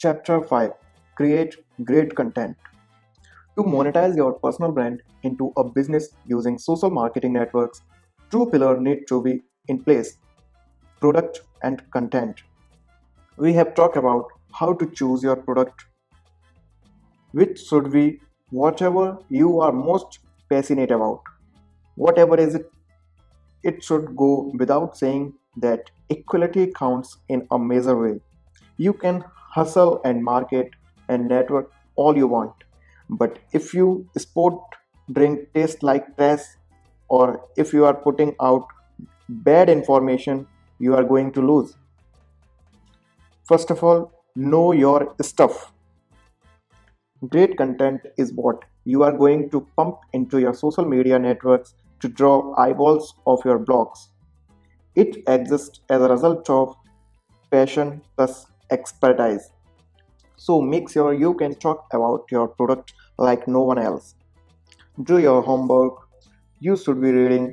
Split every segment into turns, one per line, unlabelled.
Chapter 5: Create Great Content. To monetize your personal brand into a business using social marketing networks, two pillars need to be in place: product and content. We have talked about how to choose your product, which should be whatever you are most passionate about. Whatever is it, it should go without saying that equality counts in a major way. You can hustle and market and network all you want, but if your sport drink tastes like trash, or if you are putting out bad information, you are going to lose. First of all, know your stuff. Great content is what you are going to pump into your social media networks to draw eyeballs of your blogs. It exists as a result of passion plus expertise. So make sure you can talk about your product like no one else. Do your homework. You should be reading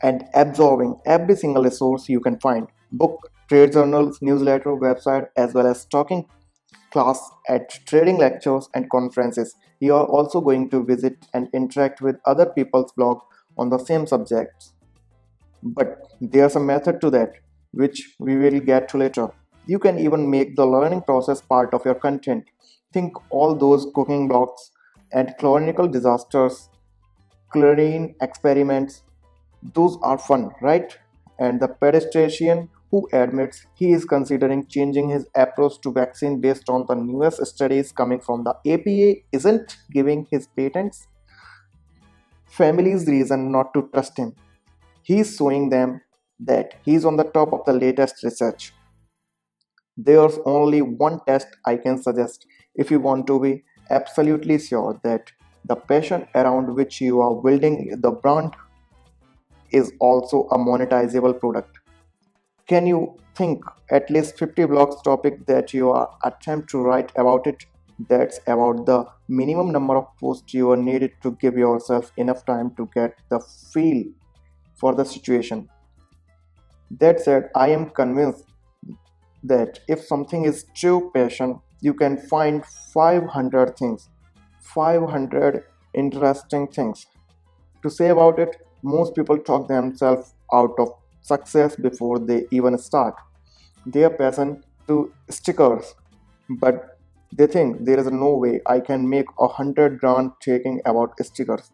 and absorbing every single resource you can find: book, trade journals, newsletter, website, as well as talking class at trading lectures and conferences. You are also going to visit and interact with other people's blog on the same subjects. But there's a method to that, which we will get to later. You can even make the learning process part of your content. Think all those cooking blogs and clonical disasters, chlorine experiments, those are fun, right? And the pedestrian who admits he is considering changing his approach to vaccine based on the newest studies coming from the APA isn't giving his patents families reason not to trust him. He's showing them that he's on the top of the latest research. There's only one test I can suggest if you want to be absolutely sure that the passion around which you are building the brand is also a monetizable product. Can you think at least 50 blogs topic that you are attempt to write about it? That's about the minimum number of posts you are needed to give yourself enough time to get the feel for the situation. That said, I am convinced that if something is true passion, you can find 500 things, 500 interesting things to say about it. Most people talk themselves out of success before they even start. They are passion to stickers, but they think there is no way I can make 100 grand talking about stickers.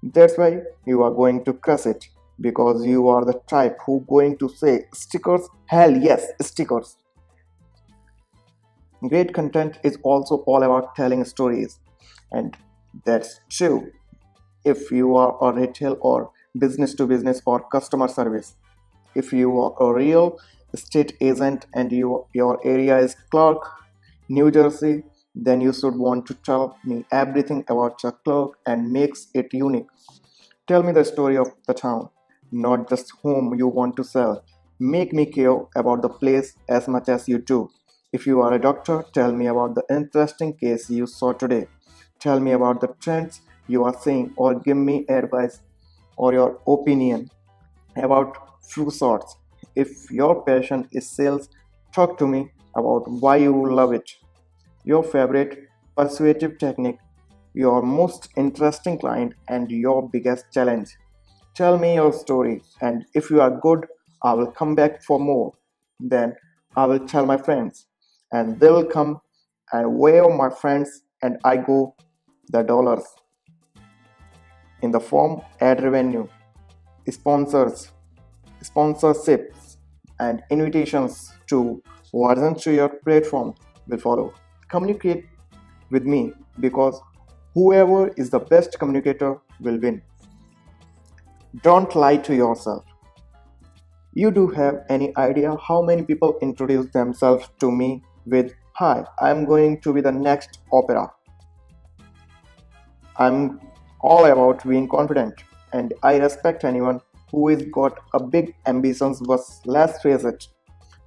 That's why you are going to crush it, because you are the type who going to say stickers. Hell yes, stickers. Great content is also all about telling stories, and that's true if you are a retail or business to business or customer service. If you are a real estate agent and your area is Clark, New Jersey, then you should want to tell me everything about your Clark and makes it unique. Tell me the story of the town, not just whom you want to sell. Make me care about the place as much as you do. If you are a doctor, tell me about the interesting case you saw today. Tell me about the trends you are seeing, or give me advice or your opinion about flu shots. If your passion is sales, talk to me about why you love it, your favorite persuasive technique, your most interesting client, and your biggest challenge. Tell me your story, and if you are good, I will come back for more. Then I will tell my friends, and they will come, and where my friends and I go, the dollars in the form ad revenue, sponsors, sponsorships, and invitations to versions to your platform will follow. Communicate with me, because whoever is the best communicator will win. Don't lie to yourself. You do have any idea how many people introduce themselves to me with, "Hi, I'm going to be the next opera." I'm all about being confident, and I respect anyone who is got a big ambitions, but let's face it,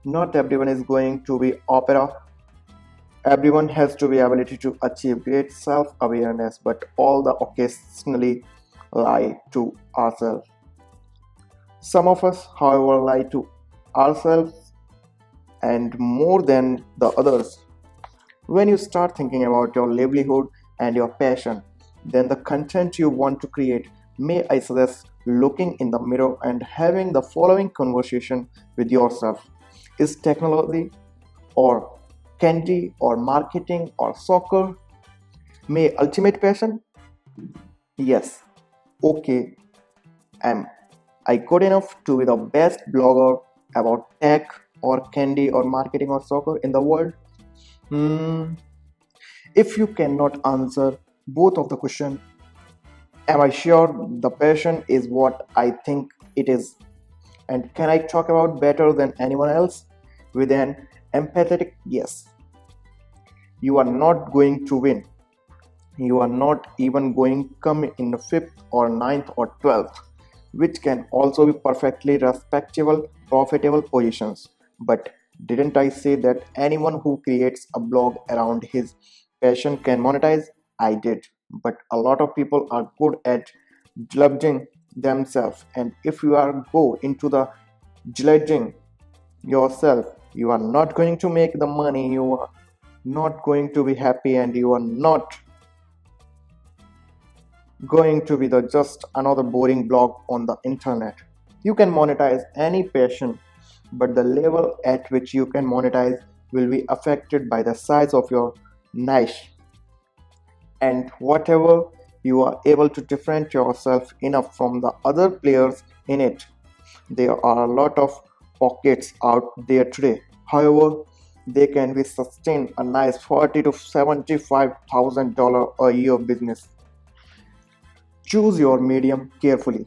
not everyone is going to be opera. Everyone has to be ability to achieve great self-awareness, but all the occasionally lie to ourselves. Some of us, however, lie to ourselves and more than the others. When you start thinking about your livelihood and your passion, then the content you want to create, may I suggest looking in the mirror and having the following conversation with yourself. Is technology or candy or marketing or soccer my ultimate passion? Yes. Okay. Am I good enough to be the best blogger about tech or candy or marketing or soccer in the world? Hmm. If you cannot answer both of the question, am I sure the passion is what I think it is? And can I talk about better than anyone else? With an empathetic yes. You are not going to win. You are not even going to come in the fifth or ninth or 12th, which can also be perfectly respectable, profitable positions. But didn't I say that anyone who creates a blog around his passion can monetize? I did. But a lot of people are good at judging themselves, and if you are go into the judging yourself, you are not going to make the money, you are not going to be happy, and you are not going to be the just another boring blog on the internet. You can monetize any passion, but the level at which you can monetize will be affected by the size of your niche and whatever you are able to differentiate yourself enough from the other players in it. There are a lot of pockets out there today. However, they can be sustained a nice 40 to $75,000 a year business. Choose your medium carefully.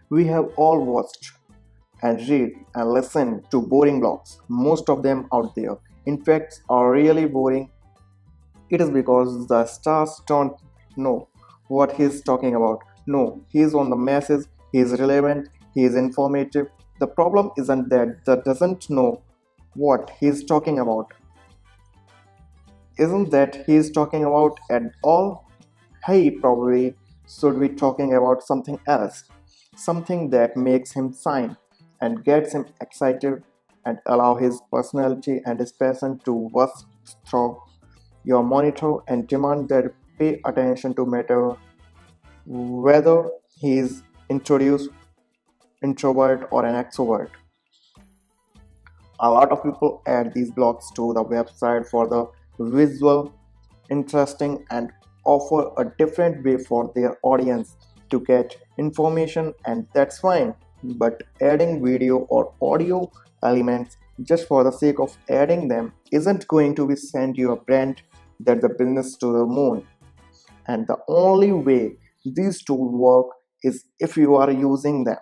We have all watched and read and listened to boring blogs. Most of them out there, in fact, are really boring. It is because the stars don't know what he's talking about. No, he's on the message, he's relevant, he is informative. The problem isn't that the doesn't know what he's talking about. Isn't that he's talking about at all? He probably should be talking about something else, something that makes him shine and gets him excited and allow his personality and his passion to burst through your monitor and demand that pay attention to matter whether he is introduced introvert or an extrovert. A lot of people add these blogs to the website for the visual interesting and offer a different way for their audience to get information, and that's fine. But adding video or audio elements just for the sake of adding them isn't going to be send your brand that the business to the moon. And the only way these tools work is if you are using them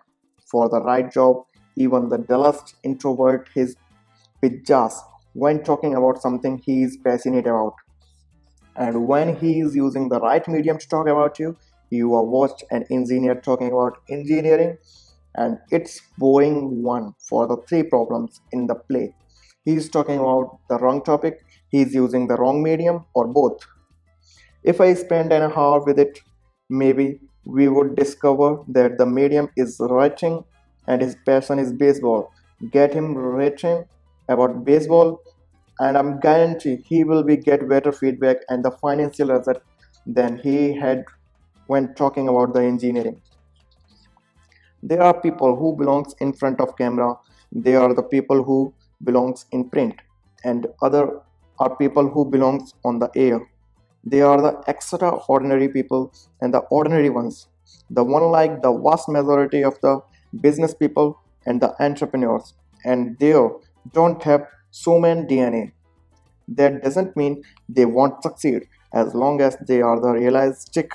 for the right job. Even the dullest introvert is pizzazz when talking about something he is passionate about. And when he is using the right medium to talk about you, you are watched an engineer talking about engineering, and it's boring one for the three problems in the play. He is talking about the wrong topic, he is using the wrong medium, or both. If I spend an hour with it, maybe we would discover that the medium is writing and his passion is baseball. Get him writing about baseball, and I'm guarantee he will be get better feedback and the financial result than he had when talking about the engineering. There are people who belongs in front of camera, they are the people who belongs in print, and other are people who belongs on the air. They are the extraordinary people and the ordinary ones, the one like the vast majority of the business people and the entrepreneurs, and they don't have so many DNA. That doesn't mean they won't succeed as long as they are the realistic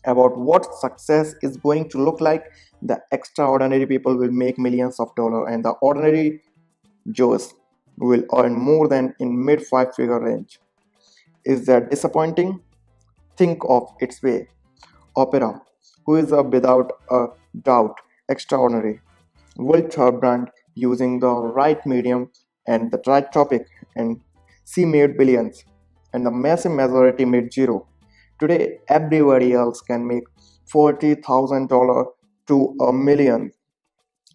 about what success is going to look like. The extraordinary people will make millions of dollars, and the ordinary Joes will earn more than in mid five figure range. Is that disappointing? Think of its way. Opera, who is a without a doubt extraordinary, built her brand using the right medium and the right topic, and she made billions, and the massive majority made zero. Today, everybody else can make $40,000 to a million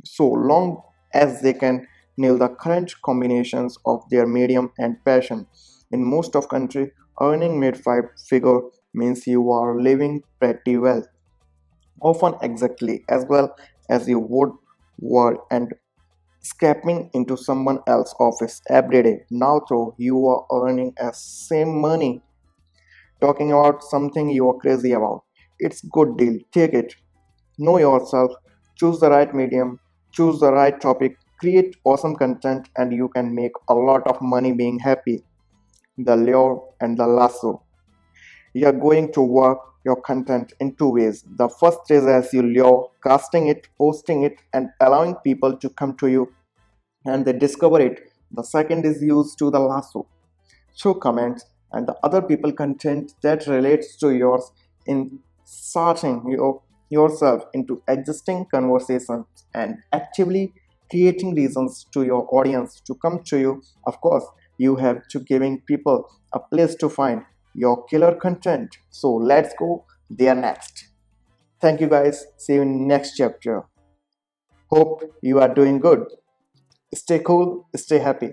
so long as they can nail the current combinations of their medium and passion. In most of country, earning mid-five figure means you are living pretty well, often exactly as well as you would were and escaping into someone else's office every day. Now though you are earning a same money talking about something you are crazy about. It's good deal. Take it. Know yourself, choose the right medium, choose the right topic, create awesome content, and you can make a lot of money being happy. The lure and the lasso. You are going to work your content in two ways. The first is as you lure, casting it, posting it, and allowing people to come to you and they discover it. The second is used to the lasso through comments and the other people content that relates to yours in starting yourself into existing conversations and actively creating reasons to your audience to come to you. Of course you have to giving people a place to find your killer content, so let's go there next. Thank you guys, see you in next chapter. Hope you are doing good. Stay cool, stay happy.